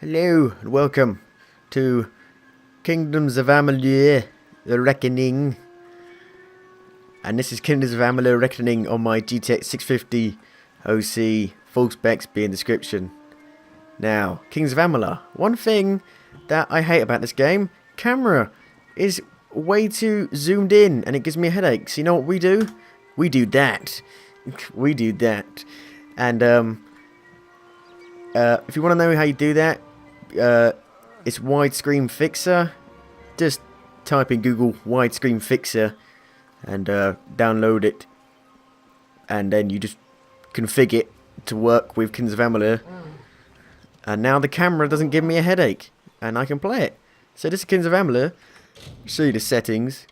Hello and welcome to Kingdoms of Amalur, The Reckoning. And this is Kingdoms of Amalur Reckoning on my GTX 650 OC, full specs be in description. Now, Kings of Amalur. One thing that I hate about this game, camera is way too zoomed in and it gives me a headache. So you know what we do? We do that. We do that. And if you want to know how you do that, it's widescreen fixer. Just type in Google widescreen fixer and download it, and then you just configure it to work with Kings of Amalur. And now the camera doesn't give me a headache, and I can play it. So this is Kings of Amalur. Show you the settings.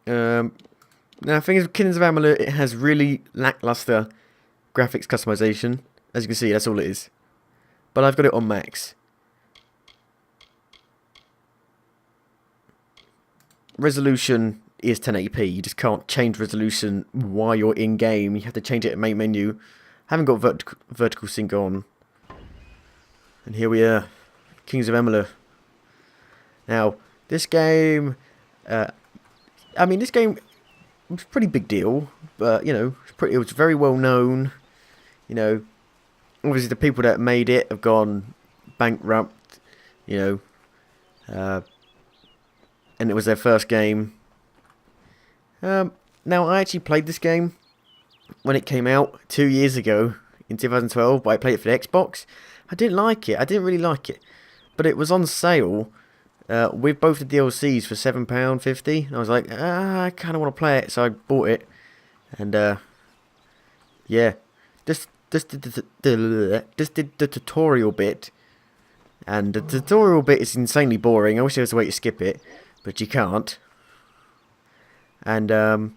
Now, the thing is, with Kings of Amalur, it has really lackluster graphics customization. As you can see, that's all it is. But I've got it on max. Resolution is 1080p. You just can't change resolution while you're in game. You have to change it in main menu. Haven't got vertical sync on. And here we are, Kings of Amalur. Now, this game, this game was a pretty big deal, but you know, it was very well known. You know, obviously the people that made it have gone bankrupt. You know, and it was their first game. Now, I actually played this game when it came out 2 years ago in 2012, but I played it for the Xbox. I didn't like it. I didn't really like it. But it was on sale with both the DLCs for £7.50. And I was like, I kind of want to play it, so I bought it. And, yeah. Just did the tutorial bit. And the tutorial bit is insanely boring. I wish there was a way to skip it, but you can't. And oh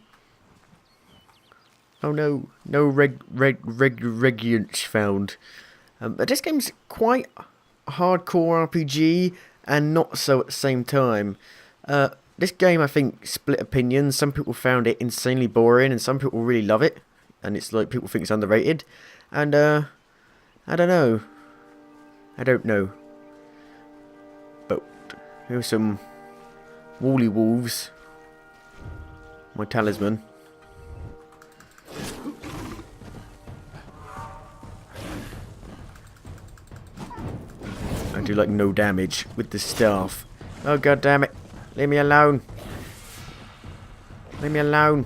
no regulations found. But this game's quite hardcore RPG and not so at the same time. This game, I think, split opinions. Some people found it insanely boring, and some people really love it. And it's like people think it's underrated. And I don't know. But here are some woolly wolves. My talisman. I do like no damage with the staff. Oh god damn it. Leave me alone. Leave me alone.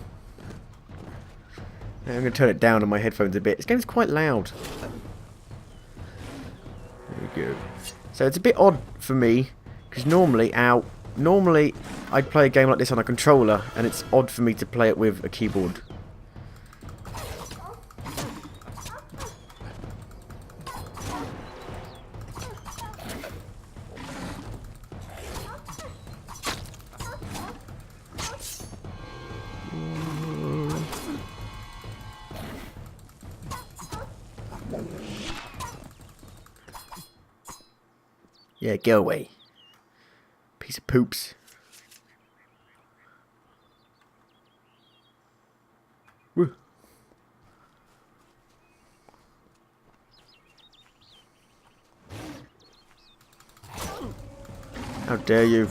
I'm going to turn it down on my headphones a bit. This game's quite loud. There we go. So it's a bit odd for me, because normally I'd play a game like this on a controller, and it's odd for me to play it with a keyboard. Yeah, go away. Piece of poops. Woo. How dare you?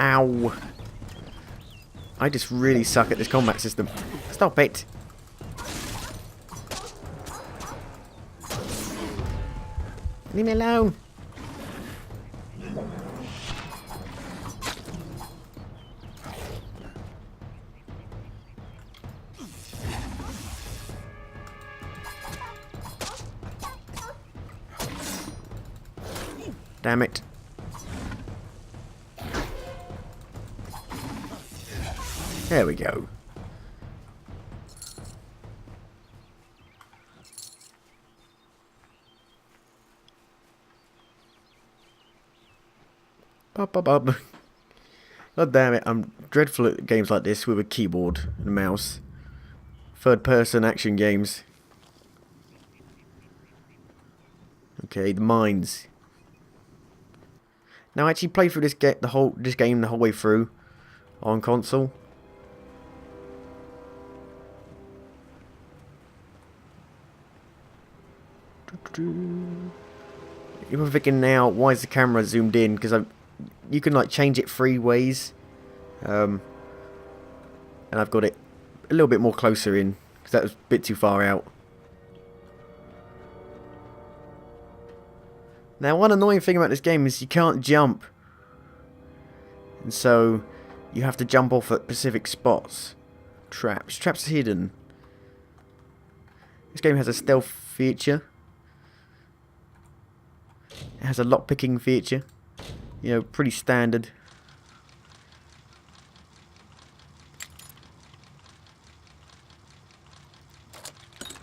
Ow. I just really suck at this combat system. Stop it. Leave me alone. Damn it. There we go. Bop, bop, bop. God damn it, I'm dreadful at games like this with a keyboard and a mouse. Third person action games. Okay, the mines. Now I actually played through this game the whole way through on console. You're thinking now, why is the camera zoomed in? Because you can like change it 3 ways, and I've got it a little bit more closer in because that was a bit too far out. Now, one annoying thing about this game is you can't jump, and so you have to jump off at specific spots. Traps hidden. This game has a stealth feature. It has a lock-picking feature. You know, pretty standard.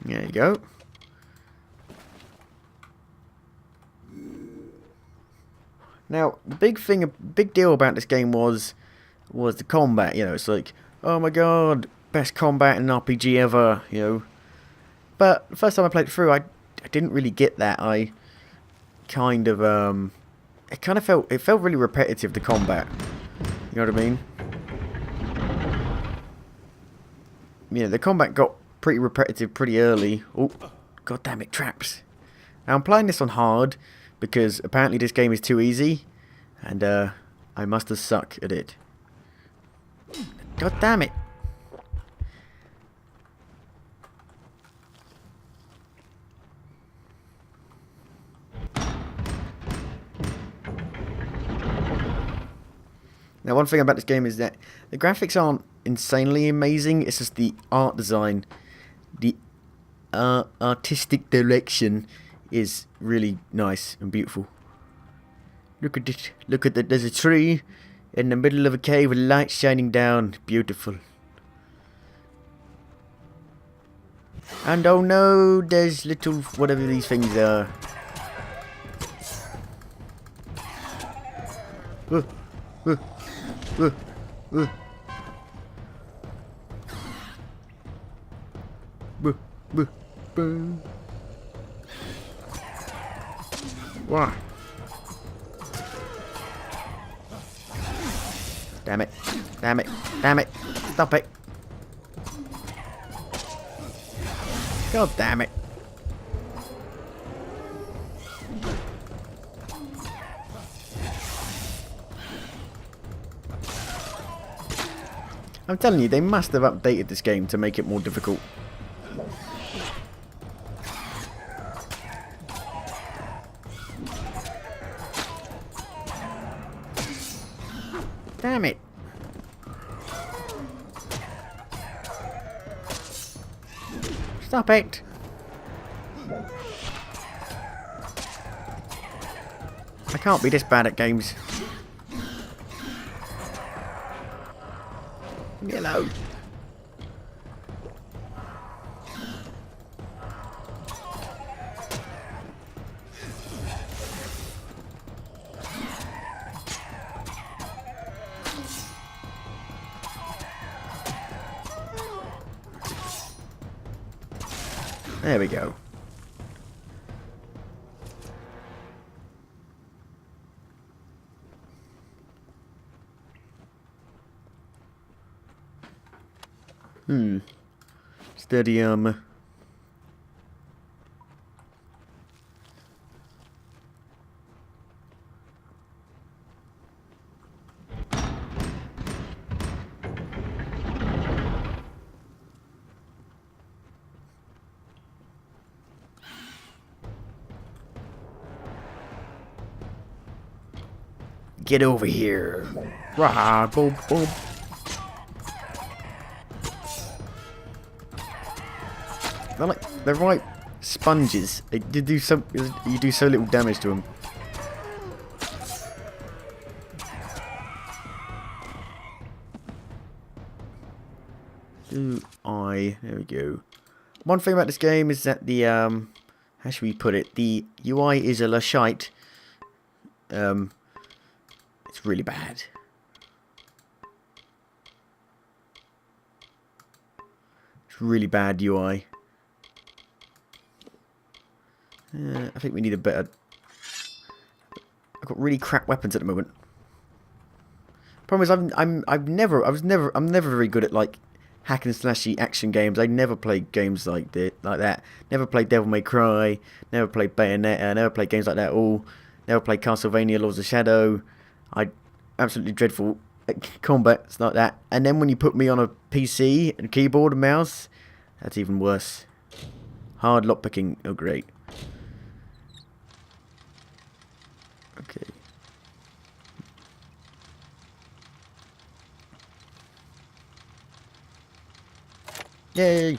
There you go. Now, the big deal about this game was the combat. You know, it's like, oh my god, best combat in an RPG ever. You know, but the first time I played it through, I didn't really get that. I kind of it felt really repetitive, the combat. You know what I mean? Yeah, the combat got pretty repetitive pretty early. Oh, god damn it, traps. Now I'm playing this on hard because apparently this game is too easy, and I must have suck at it. God damn it. Now, one thing about this game is that the graphics aren't insanely amazing. It's just the art design, the artistic direction is really nice and beautiful. Look at it. Look at that. There's a tree in the middle of a cave with light shining down. Beautiful. And oh no, there's little whatever these things are. Uh, uh. Uh. Why? Damn it. Damn it. Damn it. Stop it. God damn it. I'm telling you, they must have updated this game to make it more difficult. Damn it. Stop it. I can't be this bad at games. Hello. There we go. Steady armor. Get over here. Rah, boom, boom. They're right sponges. You do so little damage to them. There we go. One thing about this game is that the how should we put it? The UI is a la shite. It's really bad. It's really bad UI. I think we need a better... I've got really crap weapons at the moment. Problem is, I'm never very good at like hack and slashy action games. I never played games like that. Never played Devil May Cry. Never played Bayonetta. Never played games like that. Never played Castlevania, Lords of Shadow. I absolutely dreadful at combat. It's like that. And then when you put me on a PC and keyboard and mouse, that's even worse. Hard lockpicking. Oh great. Okay. Yay!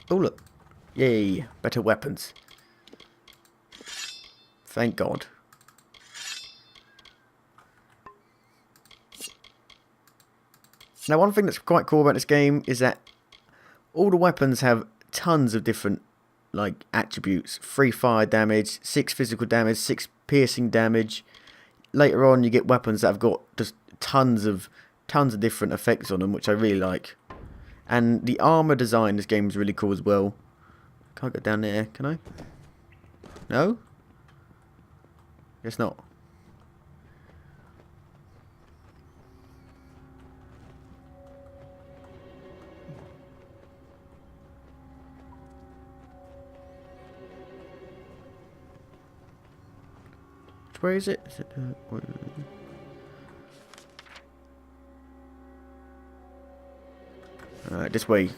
Oh look. Yay. Better weapons. Thank God. Now one thing that's quite cool about this game is that all the weapons have tons of different like attributes. 3 fire damage, 6 physical damage, 6 piercing damage. Later on you get weapons that have got just tons of different effects on them, which I really like. And the armor design in this game is really cool as well. Can't get down there, can I? No? Guess not. Where is it? Is it Alright, this way.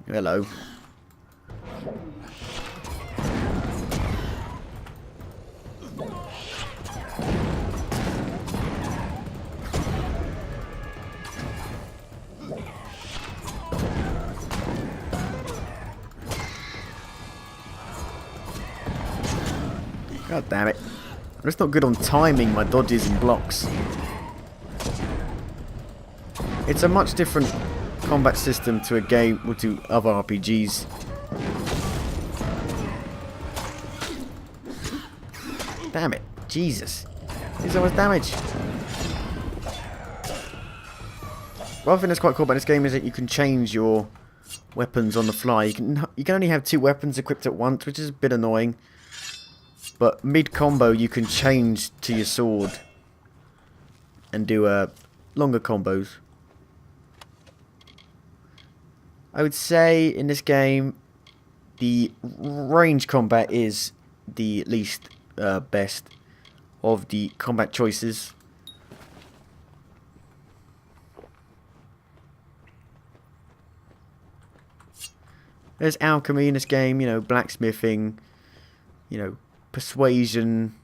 Hello. God damn it. I'm just not good on timing my dodges and blocks. It's a much different combat system to a game or to other RPGs. Damn it. Jesus. There's so much damage. One thing that's quite cool about this game is that you can change your weapons on the fly. You can only have 2 weapons equipped at once, which is a bit annoying. But mid-combo you can change to your sword and do longer combos. I would say in this game the range combat is the least best of the combat choices. There's alchemy in this game, you know, blacksmithing, you know, persuasion.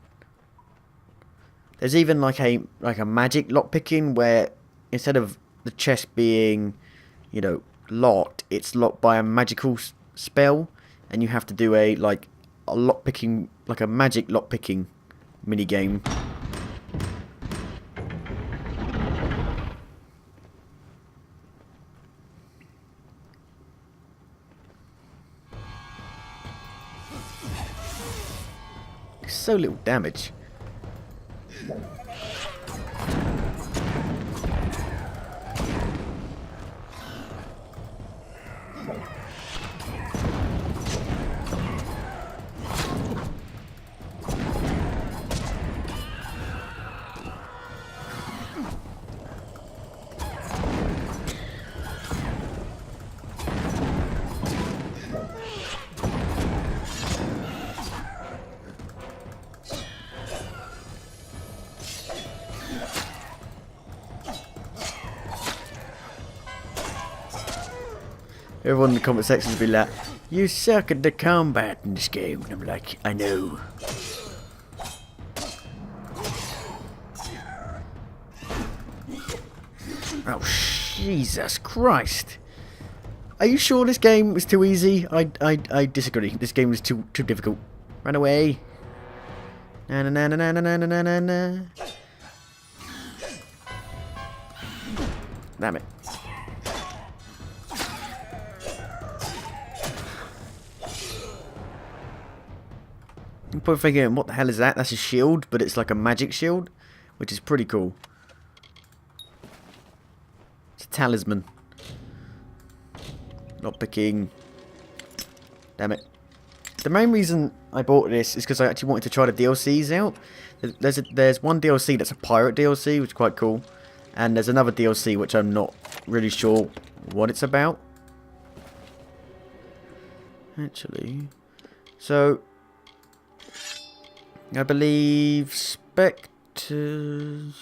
There's even like a magic lockpicking where instead of the chest being, you know, locked, it's locked by a magical spell, and you have to do a lockpicking, like a magic lockpicking mini game. So little damage. Everyone in the comment section will be like, "You suck at the combat in this game." And I'm like, I know. Oh, Jesus Christ. Are you sure this game was too easy? I disagree. This game was too difficult. Run away. Na na na na na na na na na. Damn it. You're probably thinking, what the hell is that? That's a shield, but it's like a magic shield, which is pretty cool. It's a talisman. Not picking. Damn it. The main reason I bought this is because I actually wanted to try the DLCs out. There's one DLC that's a pirate DLC, which is quite cool. And there's another DLC which I'm not really sure what it's about. Actually. So, I believe Spectres,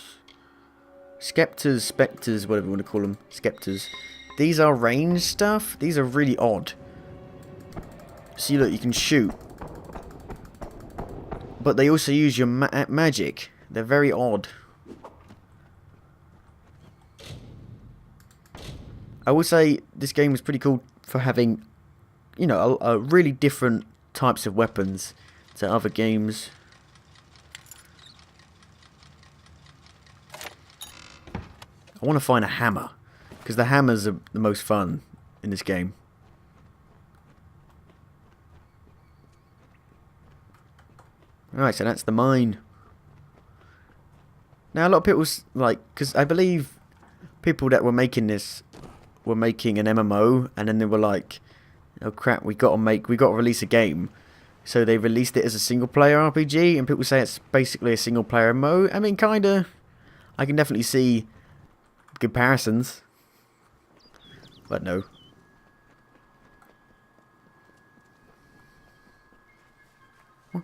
whatever you want to call them. Scepters. These are range stuff. These are really odd. See, look, you can shoot. But they also use your magic. They're very odd. I will say this game is pretty cool for having, you know, a really different types of weapons to other games. I want to find a hammer, because the hammers are the most fun in this game. Alright, so that's the mine. Now a lot of people, like, because I believe people that were making this were making an MMO, and then they were like, oh crap, we got to release a game. So they released it as a single player RPG, and people say it's basically a single player MMO. I mean, kinda. I can definitely see comparisons. But no. So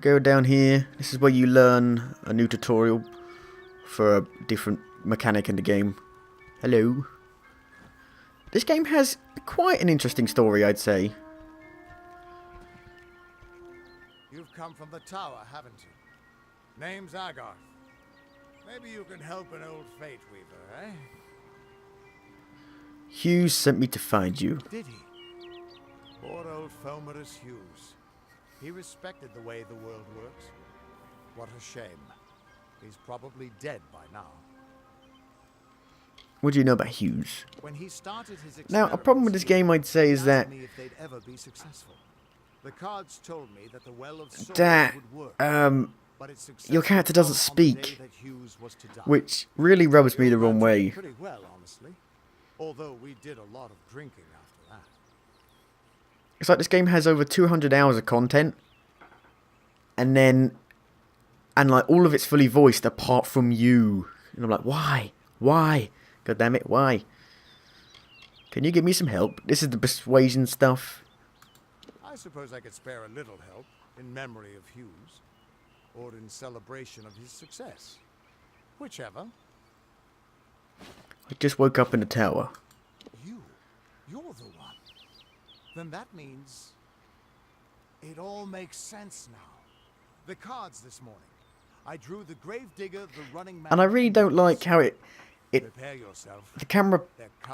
go down here. This is where you learn a new tutorial for a different mechanic in the game. Hello. This game has quite an interesting story, I'd say. You've come from the tower, haven't you? Name's Agarth. Maybe you can help an old fate weaver, eh? Hughes sent me to find you. Did he? Poor old Fomerus Hughes. He respected the way the world works. What a shame. He's probably dead by now. What do you know about Hughes? When he started his Now, a problem with this game, I'd say, is that if they'd ever be successful. The cards told me that the well of souls would work, but its your character doesn't success on the day speak, that Hughes was to die. which really rubs me the wrong way. Pretty well, honestly. Although we did a lot of drinking after that. It's like this game has over 200 hours of content, and like all of it's fully voiced apart from you. And I'm like, why? Why? God damn it, why? Can you give me some help? This is the persuasion stuff. I suppose I could spare a little help in memory of Hughes, or in celebration of his success. Whichever. I just woke up in the tower. You're the one. Then that means it all makes sense now. The cards this morning. I drew the gravedigger, the running man. And I really don't like how Prepare yourself. the camera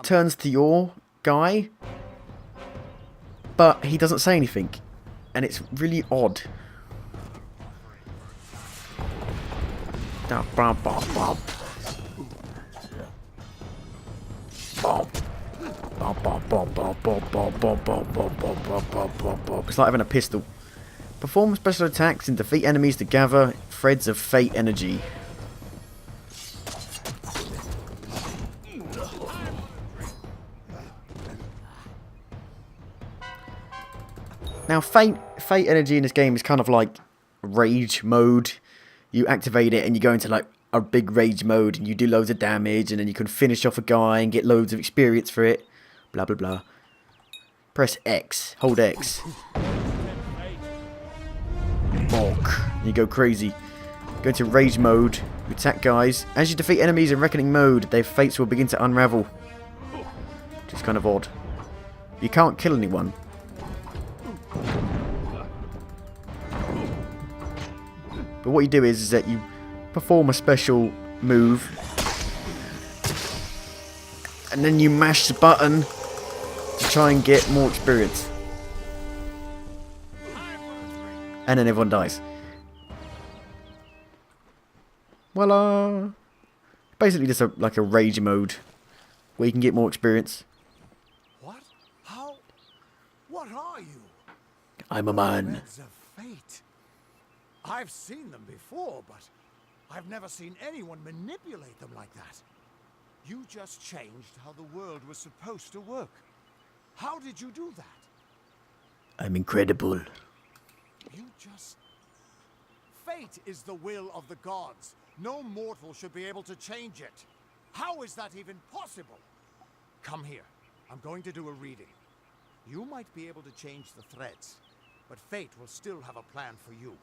turns to your guy, but he doesn't say anything, and it's really odd. It's like having a pistol. Perform special attacks and defeat enemies to gather threads of fate energy. Now, fate energy in this game is kind of like rage mode. You activate it and you go into like a big rage mode and you do loads of damage, and then you can finish off a guy and get loads of experience for it. Blah blah blah. Press X. Hold X. Bonk. And you go crazy. Go into rage mode. You attack guys. As you defeat enemies in reckoning mode, their fates will begin to unravel. Which is kind of odd. You can't kill anyone. But what you do is that you perform a special move, and then you mash the button to try and get more experience. And then everyone dies. Well, basically just like a rage mode where you can get more experience. What? How? What are you? I'm a man. Threads of fate. I've seen them before, but I've never seen anyone manipulate them like that. You just changed how the world was supposed to work. How did you do that? I'm incredible. You just... Fate is the will of the gods. No mortal should be able to change it. How is that even possible? Come here. I'm going to do a reading. You might be able to change the threads, but fate will still have a plan for you.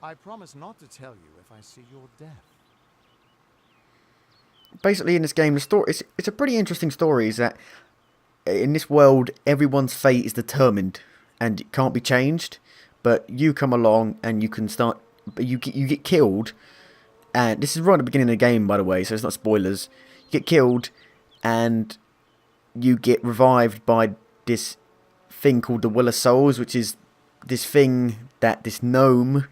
I promise not to tell you if I see your death. Basically, in this game, the story it's a pretty interesting story. Is that in this world, everyone's fate is determined and it can't be changed. But you come along and you can start. You get killed, and this is right at the beginning of the game, by the way, so it's not spoilers. You get killed, and you get revived by this thing called the Will of Souls, which is this thing that this gnome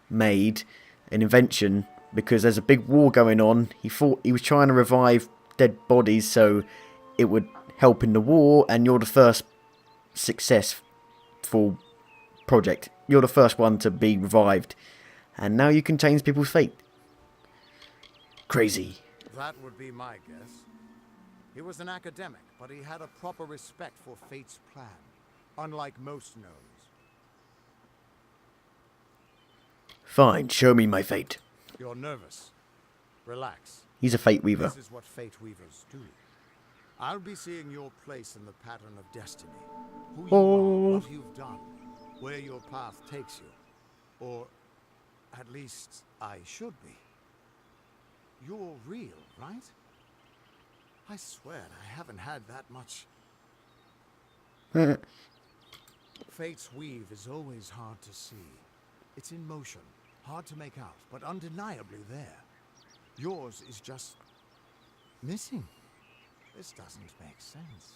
made, an invention, because there's a big war going on. He was trying to revive dead bodies so it would help in the war, and you're the first successful project. You're the first one to be revived, and now you can change people's fate. Crazy. That would be my guess. He was an academic, but he had a proper respect for fate's plan, unlike most gnomes. Fine, show me my fate. You're nervous. Relax. He's a fate weaver. This is what fate weavers do. I'll be seeing your place in the pattern of destiny. Who you are, what you've done, where your path takes you. Or, at least, I should be. You're real, right? I swear I haven't had that much. Fate's weave is always hard to see. It's in motion, hard to make out, but undeniably there. Yours is just missing. This doesn't make sense.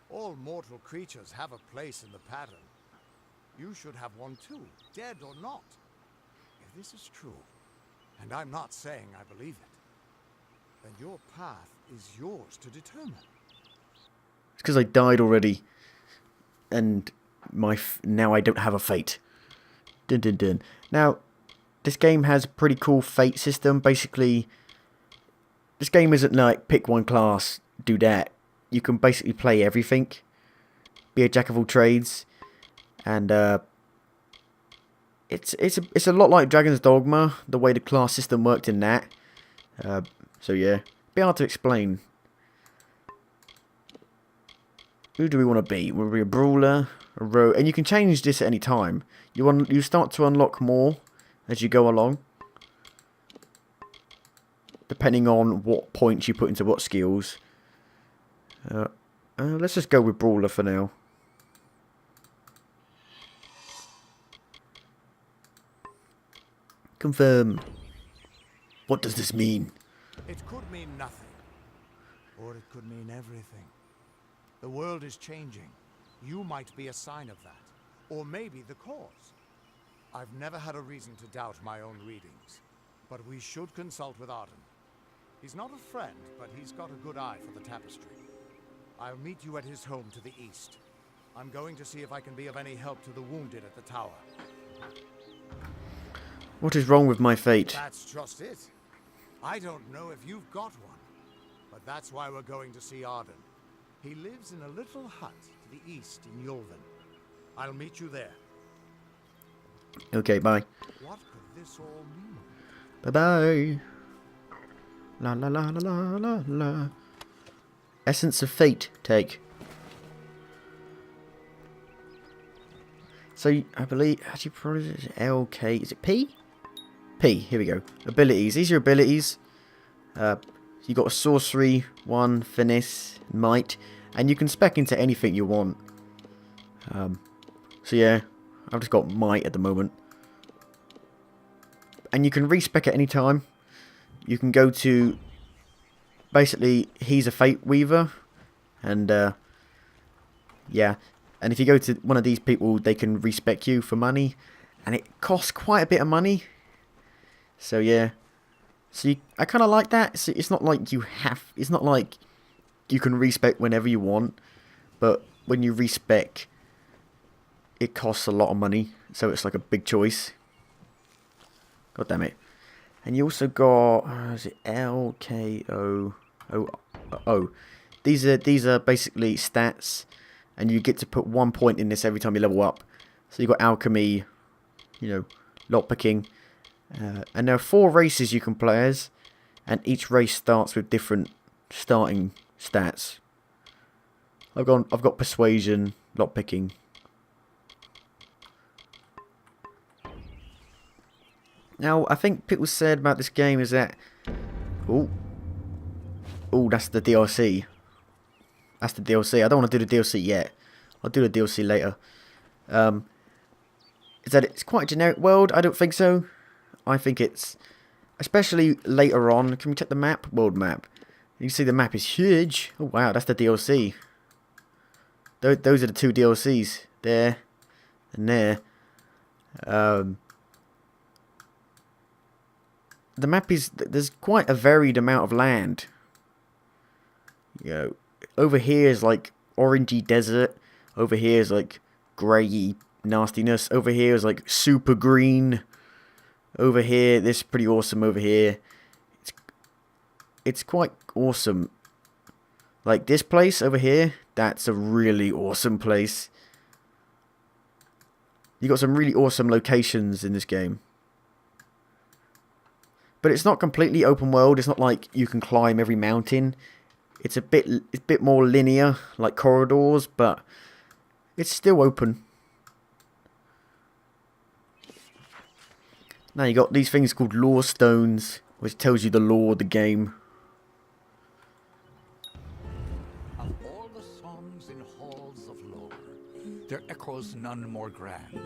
All mortal creatures have a place in the pattern. You should have one too, dead or not. If this is true, and I'm not saying I believe it, then your path is yours to determine. It's because I died already, and now I don't have a fate. Dun dun dun. Now, this game has a pretty cool fate system. Basically, this game isn't like pick one class, do that. You can basically play everything, be a jack of all trades, and it's a lot like Dragon's Dogma, the way the class system worked in that. So yeah, be hard to explain. Who do we want to be? Will we be a brawler, a rogue? And you can change this at any time. You start to unlock more as you go along, depending on what points you put into what skills. Let's just go with brawler for now. Confirm. What does this mean? It could mean nothing, or it could mean everything. The world is changing. You might be a sign of that, or maybe the cause. I've never had a reason to doubt my own readings, but we should consult with Arden. He's not a friend, but he's got a good eye for the tapestry. I'll meet you at his home to the east. I'm going to see if I can be of any help to the wounded at the tower. What is wrong with my fate? That's just it. I don't know if you've got one, but that's why we're going to see Arden. He lives in a little hut to the east in Yulven. I'll meet you there. Okay, bye. What could this all mean? Bye-bye. La la la la la la la. Essence of Fate, take. So, I believe, actually, probably is it LK, is it P? P, here we go. Abilities, these are abilities. You got a sorcery, one, finesse, might, and you can spec into anything you want. So yeah, I've just got might at the moment. And you can respec at any time. You can go to, basically, he's a fate weaver, and yeah, and if you go to one of these people, they can respec you for money, and it costs quite a bit of money. So yeah, so I kind of like that. It's not like you have, it's not like you can respec whenever you want, but when you respec, it costs a lot of money, so it's like a big choice. God damn it. And you also got, is it L, K, O, O, O. These are basically stats and you get to put 1 point in this every time you level up. So you've got alchemy, you know, lockpicking, and there are 4 races you can play as, and each race starts with different starting stats. I've got persuasion, lockpicking. Now, I think people said about this game is that... Oh, that's the DLC. That's the DLC. I don't want to do the DLC yet. I'll do the DLC later. Is that it's quite a generic world? I don't think so. I think it's... Especially later on. Can we check the map? World map. You can see the map is huge. Oh, wow. That's the DLC. Those are the 2 DLCs. There. And there. The map is... There's quite a varied amount of land. You know, over here is like orangey desert. Over here is like greyy nastiness. Over here is like super green. Over here, this is pretty awesome over here. It's quite awesome. Like this place over here, that's a really awesome place. You got some really awesome locations in this game. But it's not completely open world. It's not like you can climb every mountain. It's a bit more linear, like corridors, but it's still open. Now you got these things called lore stones, which tells you the lore of the game. Of all the songs in halls of lore, there echoes none more grand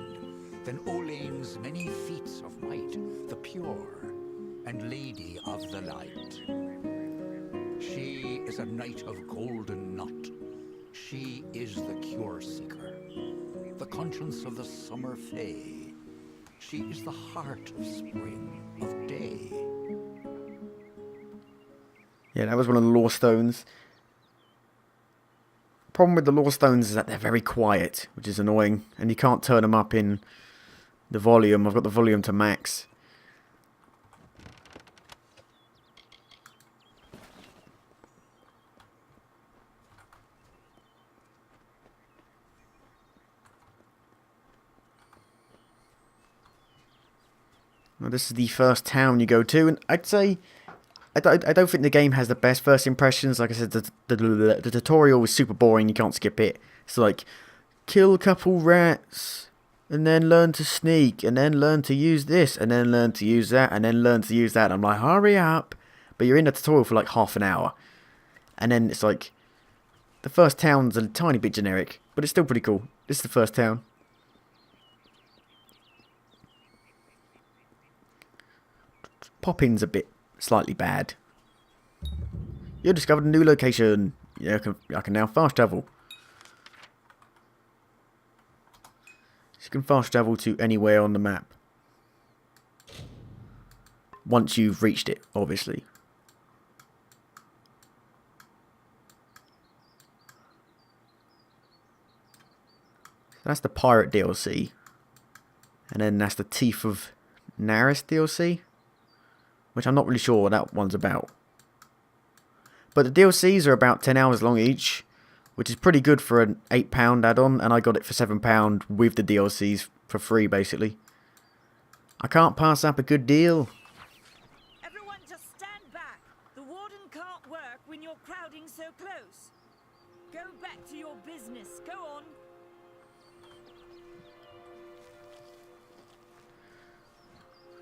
than Olane's many feats of might, the pure and lady of the light. She is a knight of golden knot. She is the cure seeker, the conscience of the summer fae. She is the heart of spring, of day. Yeah, that was one of the lore stones. Problem with the lore stones is that they're very quiet, which is annoying, and you can't turn them up in the volume. I've got the volume to max. Well, this is the first town you go to, and I'd say I don't think the game has the best first impressions. Like I said, the tutorial is super boring. You can't skip it. It's like, kill a couple rats, and then learn to sneak, and then learn to use this, and then learn to use that, and then learn to use that. I'm like, hurry up! But you're in the tutorial for like half an hour, and then it's like, the first town's a tiny bit generic, but it's still pretty cool. This is the first town. Popping's a bit slightly bad. You discovered a new location. Yeah, I can now fast travel. So you can fast travel to anywhere on the map. Once you've reached it, obviously. So that's the Pirate DLC. And then that's the Teeth of Naris DLC, which I'm not really sure what that one's about. But the DLCs are about 10 hours long each, which is pretty good for an £8 add-on, and I got it for £7 with the DLCs for free, basically. I can't pass up a good deal. Everyone just stand back. The warden can't work when you're crowding so close. Go back to your business. Go on.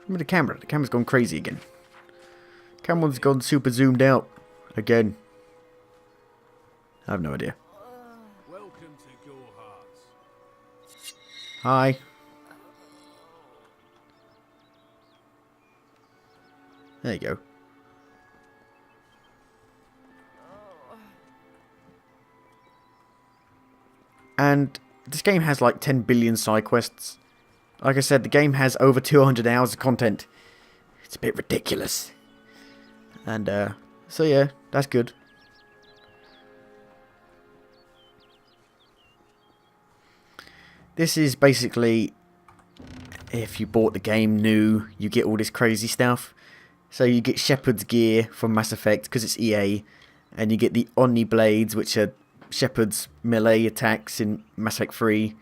Remember the camera. The camera's gone crazy again. Camera's gone super zoomed out again. I have no idea. Welcome to Gore Hearts. Hi. There you go. And this game has like 10 billion side quests. Like I said, the game has over 200 hours of content. It's a bit ridiculous. And, so yeah, that's good. This is basically, if you bought the game new, you get all this crazy stuff. So you get Shepherd's gear from Mass Effect, because it's EA. And you get the Omni Blades, which are Shepard's melee attacks in Mass Effect 3.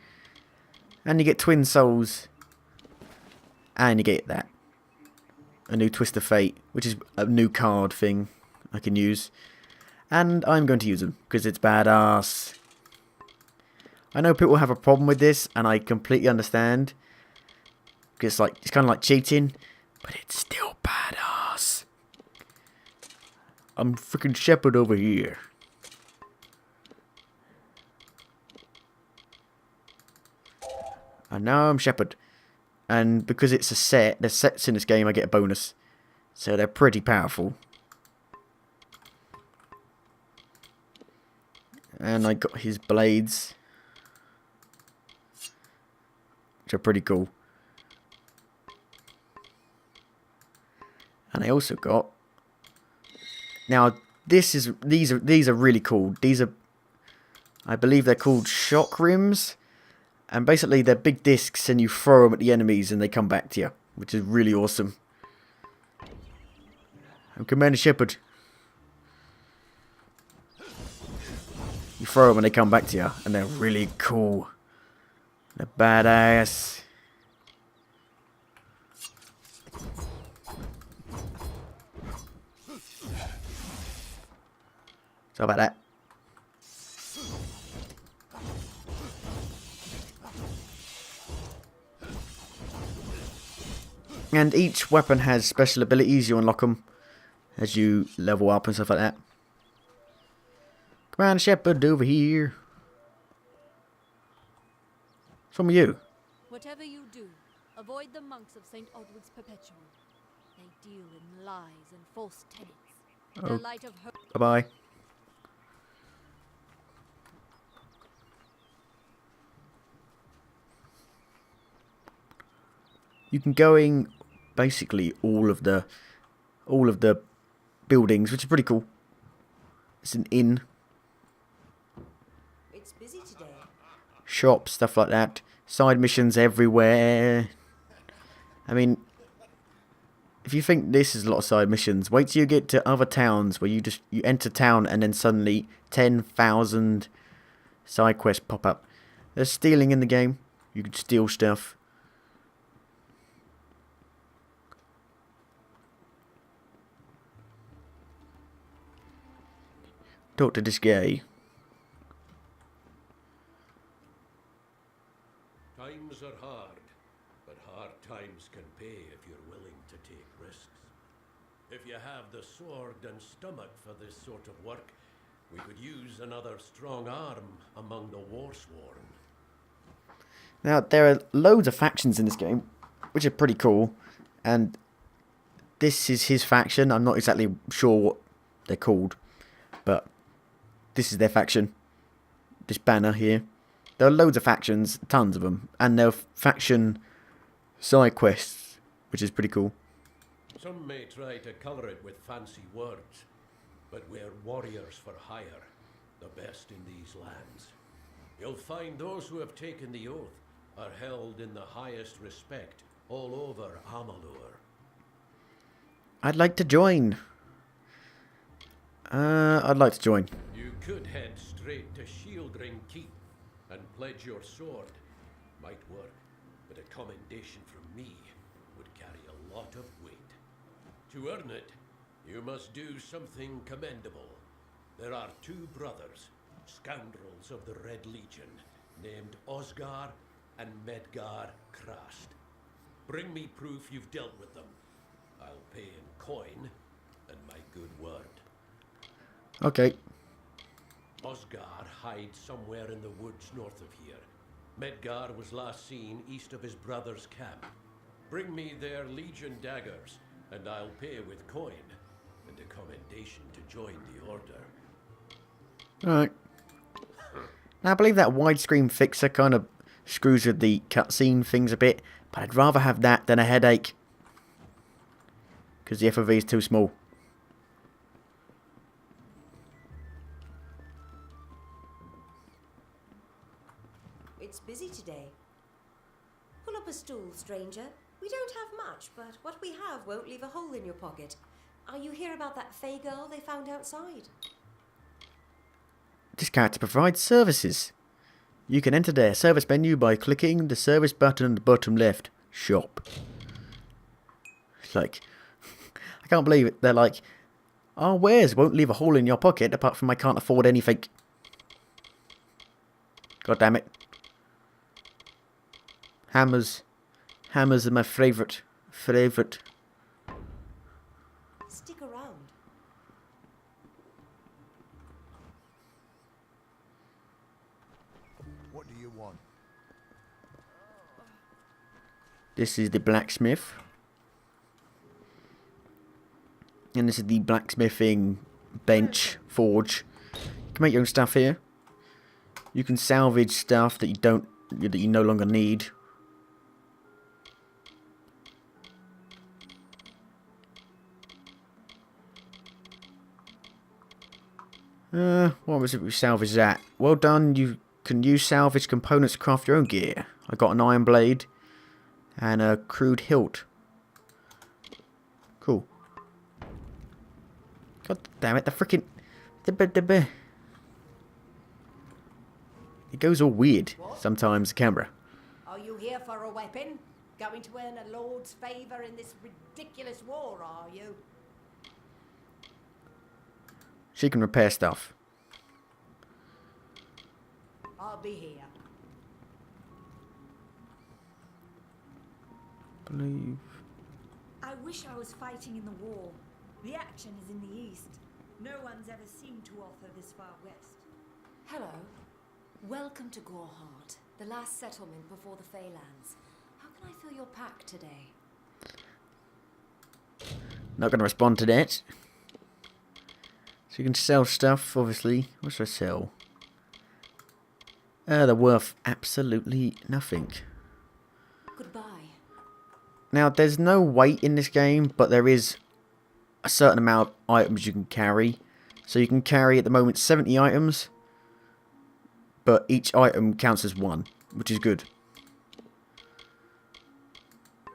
And you get Twin Souls. And you get that. A new Twist of Fate, which is a new card thing I can use. And I'm going to use them, because it's badass. I know people have a problem with this, and I completely understand. Because it's kind of like cheating, but it's still badass. I'm freaking Shepard over here. And now I'm Shepard. And because it's a set, there's sets in this game, I get a bonus. So they're pretty powerful. And I got his blades, which are pretty cool. And I also got, now these are really cool. These are, I believe they're called shock rims, and basically they're big discs, and you throw them at the enemies and they come back to you, which is really awesome. I'm Commander Shepard. You throw them and they come back to you, and they're really cool. They're badass. So about that. And each weapon has special abilities. You unlock them as you level up and stuff like that. Come on, Shepard, over here. From you. Whatever you do, avoid the monks of St. Odward's Perpetual. They deal in lies and false tenets. The light of hope. Bye-bye. You can go in basically all of the buildings, which is pretty cool. It's an inn. It's busy today. Shops, stuff like that. Side missions everywhere. I mean, if you think this is a lot of side missions, wait till you get to other towns where you enter town and then suddenly 10,000 side quests pop up. There's stealing in the game. You can steal stuff. Talk to this guy. Times are hard, but hard times can pay if you're willing to take risks. If you have the sword and stomach for this sort of work, we could use another strong arm among the Warsworn. Now, there are loads of factions in this game, which are pretty cool. And this is his faction. I'm not exactly sure what they're called, but this is their faction. This banner here. There are loads of factions, tons of them, and there are faction side quests, which is pretty cool. Some may try to colour it with fancy words, but we're warriors for hire, the best in these lands. You'll find those who have taken the oath are held in the highest respect all over Amalur. I'd like to join. I'd like to join. You could head straight to Shieldring Keep and pledge your sword. Might work, but a commendation from me would carry a lot of weight. To earn it, you must do something commendable. There are two brothers, scoundrels of the Red Legion, named Osgar and Medgar Krast. Bring me proof you've dealt with them. I'll pay in coin and my good word. Okay. Osgar hides somewhere in the woods north of here. Medgar was last seen east of his brother's camp. Bring me their Legion daggers, and I'll pay with coin, and a commendation to join the order. Alright. Now, I believe that widescreen fixer kind of screws with the cutscene things a bit, but I'd rather have that than a headache. Because the FOV is too small. It's busy today. Pull up a stool, stranger. We don't have much, but what we have won't leave a hole in your pocket. Are you here about that Fey girl they found outside? this character provides services. You can enter their service menu by clicking the service button at the bottom left. Shop. It's like, I can't believe it. They're like, our wares won't leave a hole in your pocket apart from I can't afford anything. God damn it. Hammers. Hammers are my favourite. Stick around. What do you want? This is the blacksmith. And this is the blacksmithing bench, forge. You can make your own stuff here. You can salvage stuff that you no longer need. What was it we salvaged that? Well done, you can use salvage components to craft your own gear. I got an iron blade and a crude hilt. Cool. God damn it, the freaking... It goes all weird sometimes, the camera. Are you here for a weapon? Going to earn a lord's favour in this ridiculous war, are you? She can repair stuff. I'll be here. Believe. I wish I was fighting in the war. The action is in the east. No one's ever seemed to author this far west. Hello. Welcome to Goreheart, the last settlement before the Feylands. How can I fill your pack today? Not going to respond to that. So you can sell stuff, obviously. What's I sell? They're worth absolutely nothing. Goodbye. Now, there's no weight in this game, but there is a certain amount of items you can carry. So you can carry, at the moment, 70 items. But each item counts as one, which is good. I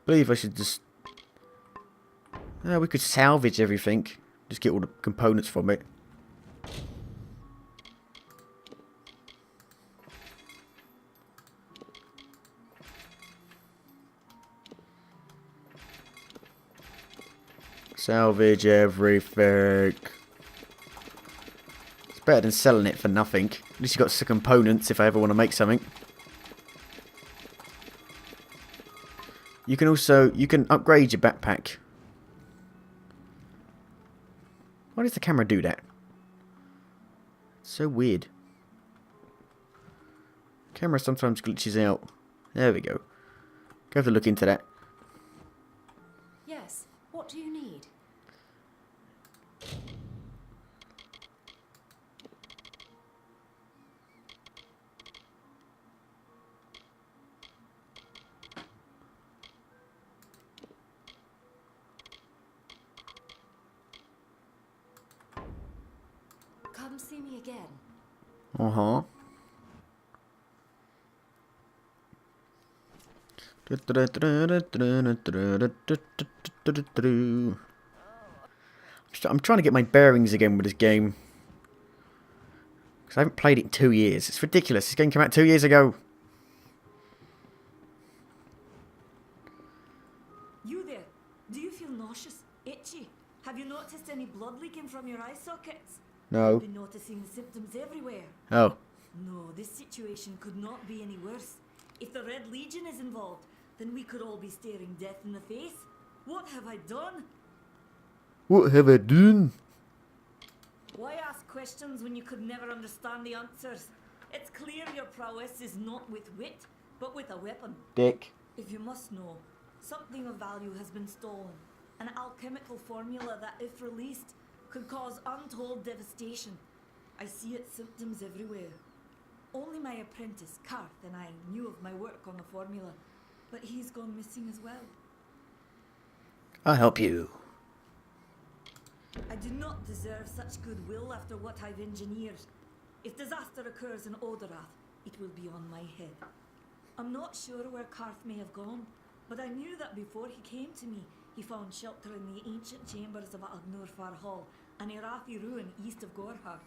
believe I should just... we could salvage everything. Just get all the components from it. Salvage everything. It's better than selling it for nothing. At least you got some components if I ever want to make something. You can also, upgrade your backpack. Why does the camera do that? It's so weird. Camera sometimes glitches out. There we go. Go have to look into that. Yes. What do you need? Come see me again. Uh-huh. I'm trying to get my bearings again with this game. Because I haven't played it in 2 years. It's ridiculous. This game came out 2 years ago. You there? Do you feel nauseous? Itchy? Have you noticed any blood leaking from your eye sockets? No. I've been noticing symptoms everywhere. Oh. No, this situation could not be any worse. If the Red Legion is involved, then we could all be staring death in the face. What have I done? What have I done? Why ask questions when you could never understand the answers? It's clear your prowess is not with wit, but with a weapon. Dick. If you must know, something of value has been stolen. An alchemical formula that, if released, could cause untold devastation. I see its symptoms everywhere. Only my apprentice, Karth, and I knew of my work on the formula, but he's gone missing as well. I'll help you. I do not deserve such goodwill after what I've engineered. If disaster occurs in Odorath, it will be on my head. I'm not sure where Karth may have gone, but I knew that before he came to me, he found shelter in the ancient chambers of Agnur Hall, an Irathi ruin east of Gorhart.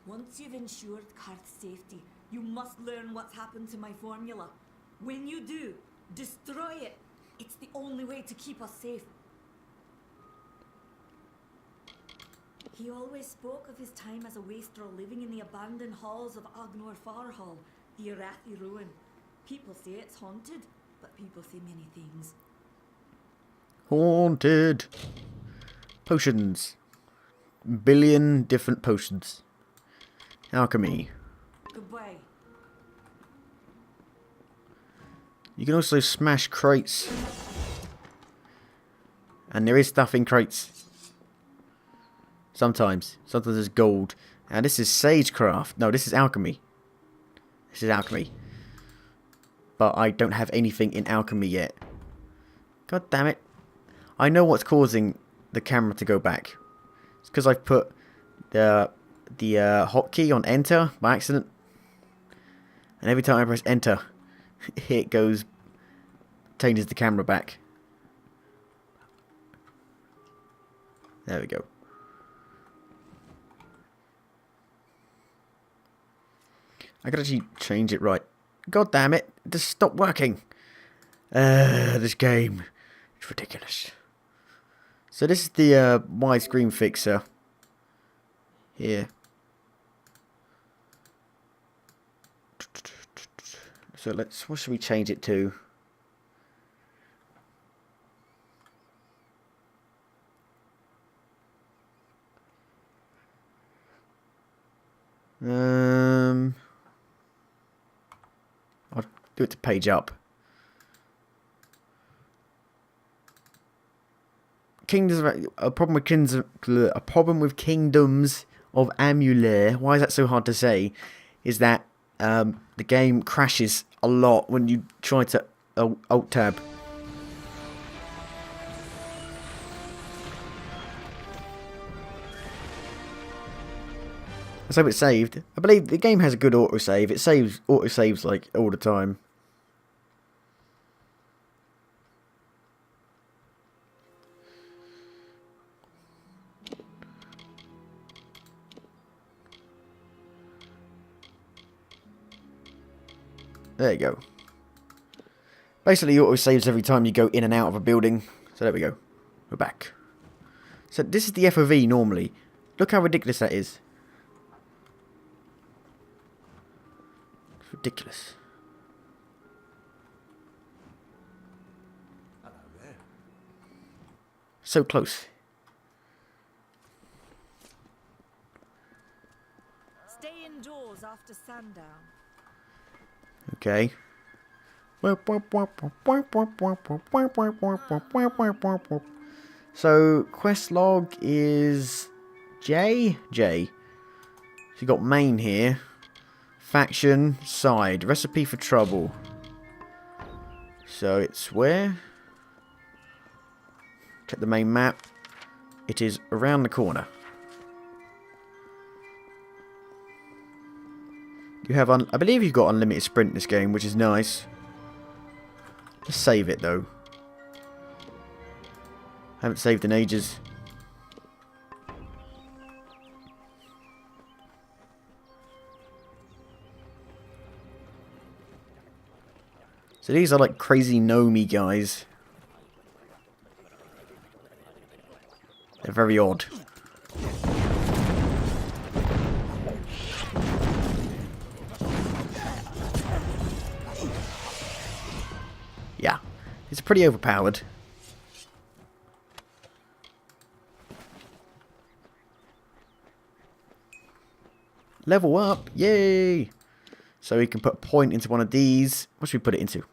Once you've ensured Karth's safety, you must learn what's happened to my formula. When you do, destroy it. It's the only way to keep us safe. He always spoke of his time as a wastrel living in the abandoned halls of Agnor Farhall, the Irathi ruin. People say it's haunted, but people say many things. Haunted. Potions. Billion different potions. Alchemy. Goodbye. You can also smash crates. And there is stuff in crates. Sometimes. Sometimes there's gold. And this is sagecraft. No, this is alchemy. This is alchemy. But I don't have anything in alchemy yet. God damn it. I know what's causing the camera to go back. It's because I've put the hotkey on enter by accident. And every time I press enter, it goes, changes the camera back. There we go. I could actually change it right. God damn it, just stop working. This game. It's ridiculous. So this is the widescreen fixer. Here. So what should we change it to? I'll do it to page up. A problem with Kingdoms of Amalur. Why is that so hard to say? Is that the game crashes a lot when you try to alt tab. Let's hope it's saved. I believe the game has a good autosave. It autosaves like all the time. There you go. Basically, autosaves every time you go in and out of a building. So there we go. We're back. So this is the FOV normally. Look how ridiculous that is. It's ridiculous. Hello there. So close. Stay indoors after sundown. Okay. So quest log is J. So you got main here. Faction side. Recipe for trouble. So it's where? Check the main map. It is around the corner. You have I believe you've got unlimited sprint in this game, which is nice. Let's save it though. Haven't saved in ages. So these are like crazy gnomey guys. They're very odd. Yeah, it's pretty overpowered. Level up, yay! So we can put a point into one of these. What should we put it into?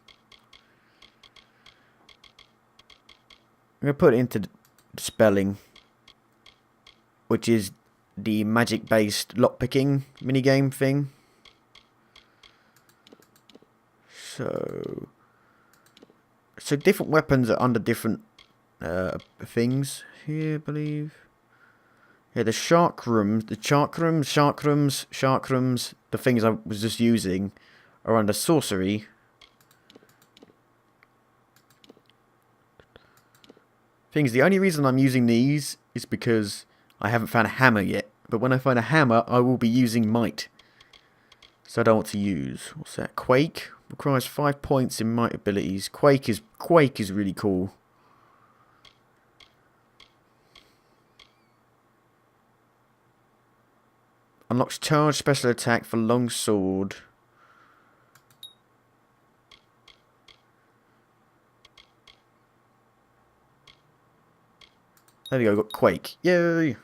I'm going to put it into spelling, which is the magic-based lockpicking minigame thing. So different weapons are under different things here, I believe. Yeah, the shark rooms, the things I was just using are under sorcery. The only reason I'm using these is because I haven't found a hammer yet, but when I find a hammer, I will be using might. So I don't want to use, what's that? Quake requires 5 points in might abilities. Quake is really cool. Unlocks charge special attack for long sword. There we go, got Quake. Yay!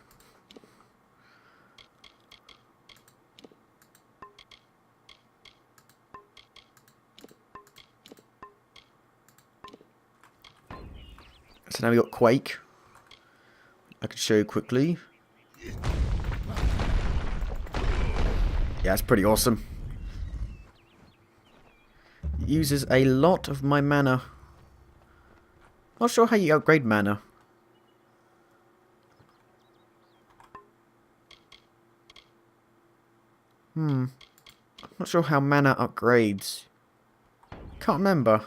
So now we got Quake. I can show you quickly. Yeah, it's pretty awesome. It uses a lot of my mana. Not sure how you upgrade mana. I'm not sure how mana upgrades. Can't remember.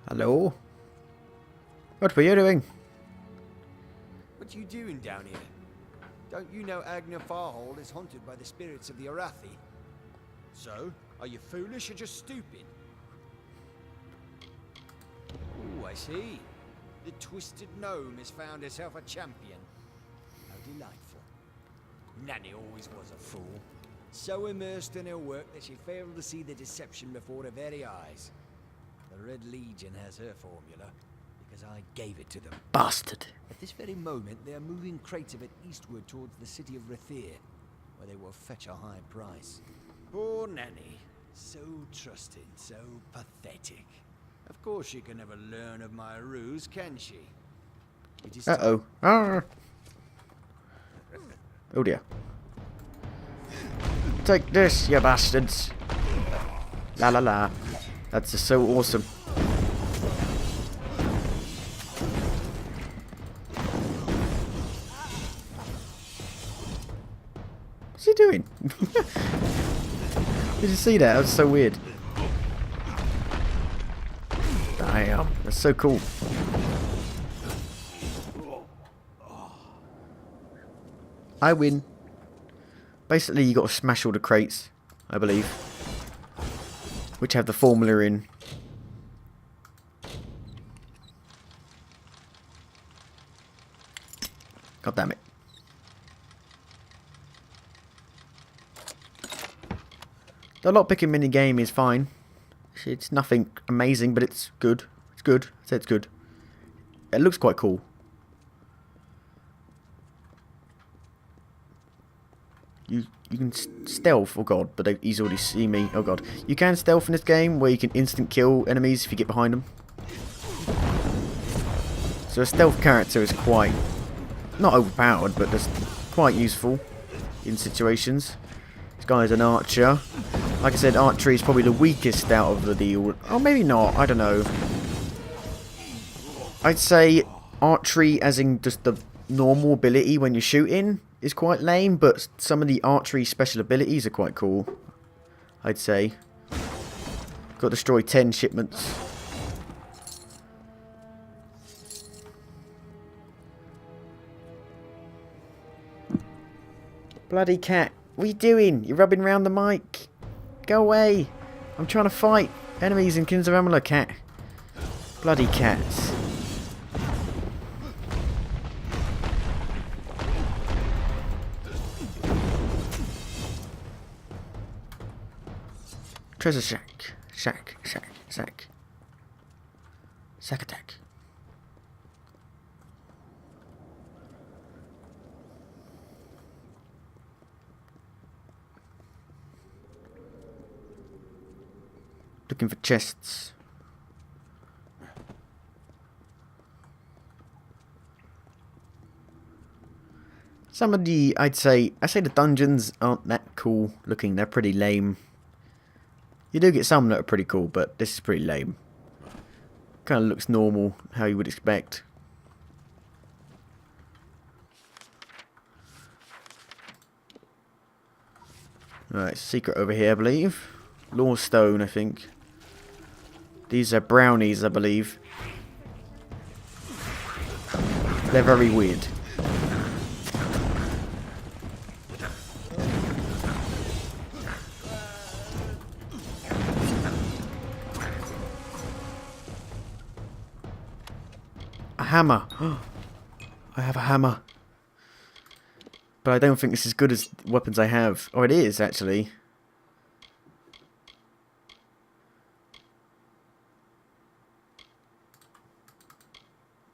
Hello? What were you doing? What are you doing down here? Don't you know Agner Farhold is haunted by the spirits of the Arathi? So, are you foolish or just stupid? Oh, I see. The twisted gnome has found herself a champion. How delightful. Nanny always was a fool. So immersed in her work that she failed to see the deception before her very eyes. The Red Legion has her formula, because I gave it to them. Bastard. At this very moment, they are moving crates of it eastward towards the city of Rathir, where they will fetch a high price. Poor Nanny. So trusting, so pathetic. Of course she can never learn of my ruse, can she? It is Uh-oh. Ah. Oh dear. Take this, you bastards. La la la. That's just so awesome. What's he doing? Did you see that? That was so weird. Damn, that's so cool. I win. Basically, you got to smash all the crates, I believe, which have the formula in. God damn it. The lockpicking mini game is fine. It's nothing amazing, but it's good. It's good. I said it's good. It looks quite cool. You can stealth, oh god, but he's already seen me, oh god. You can stealth in this game where you can instant kill enemies if you get behind them. So a stealth character is quite, not overpowered, but just quite useful in situations. This guy is an archer. Like I said, archery is probably the weakest out of the deal. Oh, maybe not, I don't know. I'd say archery as in just the normal ability when you're shooting is quite lame, but some of the archery special abilities are quite cool, I'd say. Got to destroy 10 shipments. Bloody cat. What are you doing? You're rubbing around the mic. Go away. I'm trying to fight enemies in Kings of Amalur, cat. Bloody cats. Treasure shack. Shack. Sack attack. Looking for chests. Some of the, I'd say the dungeons aren't that cool looking. They're pretty lame. You do get some that are pretty cool, but this is pretty lame. Kind of looks normal, how you would expect. Right, secret over here, I believe. Law stone, I think. These are brownies, I believe. They're very weird. A hammer. I have a hammer. But I don't think it's as good as weapons I have. Oh, it is, actually.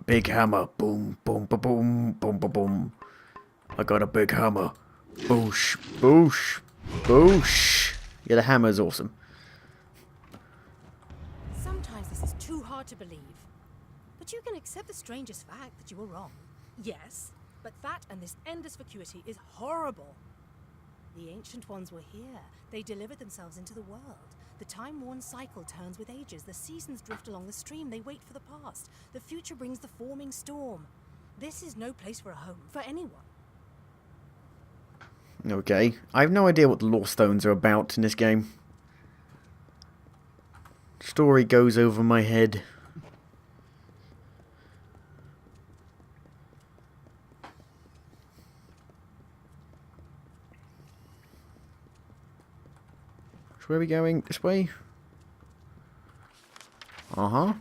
Big hammer. Boom, boom, boom, boom, boom, boom, boom. I got a big hammer. Boosh, boosh, boosh. Yeah, the hammer is awesome. Sometimes this is too hard to believe. But you can accept the strangest fact that you were wrong. Yes, but that and this endless vacuity is horrible. The ancient ones were here. They delivered themselves into the world. The time-worn cycle turns with ages. The seasons drift along the stream. They wait for the past. The future brings the forming storm. This is no place for a home, for anyone. Okay. I have no idea what the Law Stones are about in this game. Story goes over my head. Where are we going? This way? Uh-huh.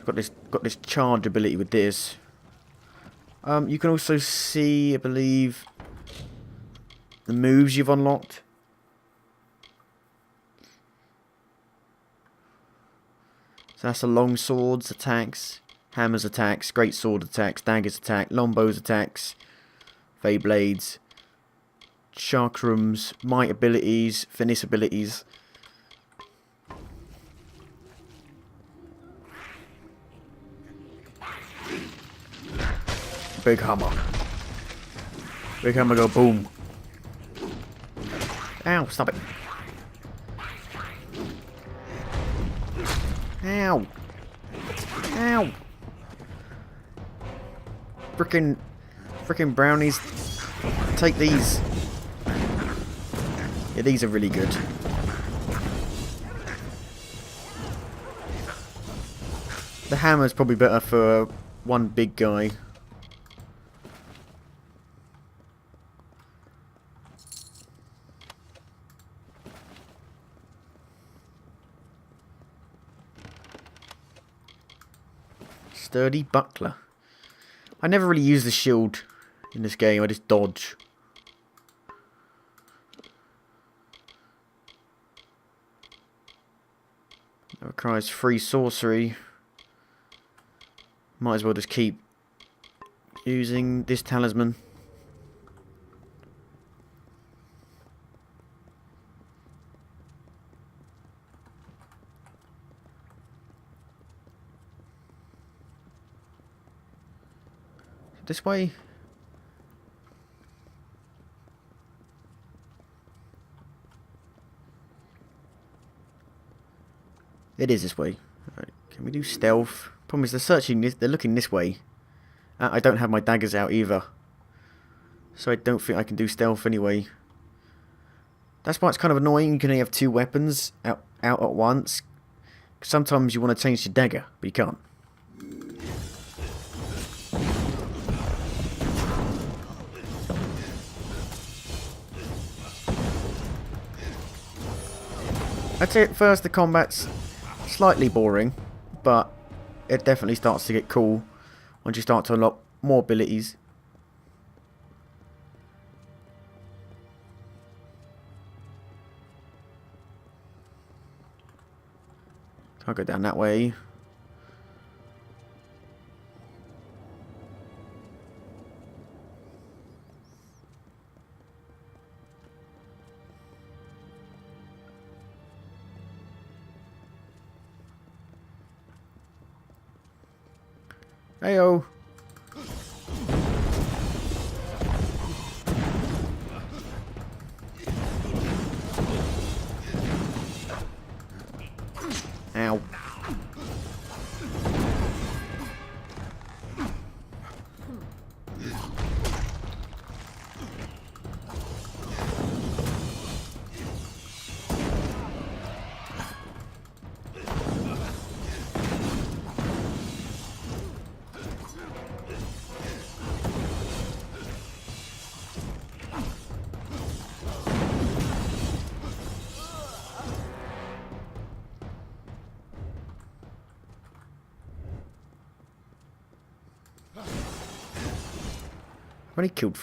Got this charge ability with this. You can also see, I believe, the moves you've unlocked. So that's the long swords attacks, hammers attacks, great sword attacks, daggers attack, longbows attacks, Fey blades, chakrams, might abilities, finesse abilities. Big hammer. Big hammer go boom. Ow, stop it. Ow. Ow. Frickin' brownies. Take these. Yeah, these are really good. The hammer's probably better for one big guy. Sturdy buckler. I never really use the shield in this game, I just dodge. That requires free sorcery. Might as well just keep using this talisman. This way? It is this way. Right, can we do stealth? Problem is they're searching this, they're looking this way. I don't have my daggers out either. So I don't think I can do stealth anyway. That's why it's kind of annoying. You can only have two weapons out at once. Sometimes you want to change to dagger, but you can't. I'd say at first the combat's slightly boring, but it definitely starts to get cool once you start to unlock more abilities. Can't go down that way. Heyo. Ow.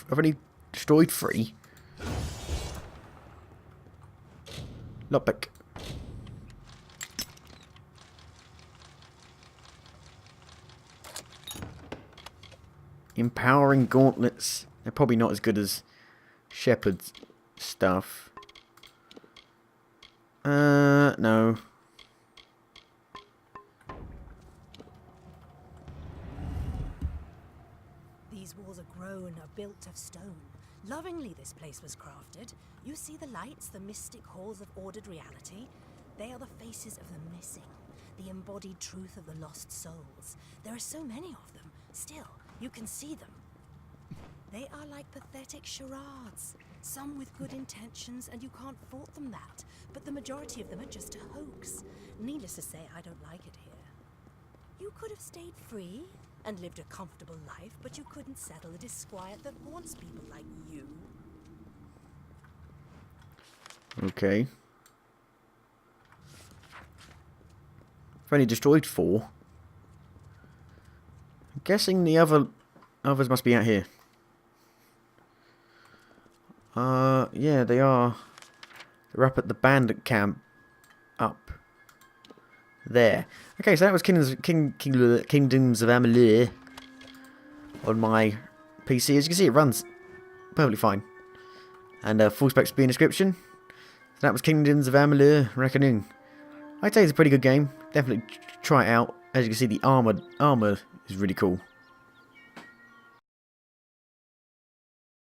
I've only destroyed 3. Lockpick. Empowering gauntlets. They're probably not as good as Shepherd's stuff. No. These walls are grown, are built of stone. Lovingly this place was crafted. You see the lights, the mystic halls of ordered reality? They are the faces of the missing, the embodied truth of the lost souls. There are so many of them. Still, you can see them. They are like pathetic charades. Some with good intentions, and you can't fault them that. But the majority of them are just a hoax. Needless to say, I don't like it here. You could have stayed free and lived a comfortable life, but you couldn't settle the disquiet that haunts people like you. Okay. I've only destroyed 4. I'm guessing the others must be out here. Yeah, they are. They're up at the bandit camp. Up there. Okay, so that was Kingdoms of Amalur on my PC. As you can see, it runs perfectly fine. And full specs will be in the description. So that was Kingdoms of Amalur Reckoning. I'd say it's a pretty good game. Definitely try it out. As you can see, the armor is really cool.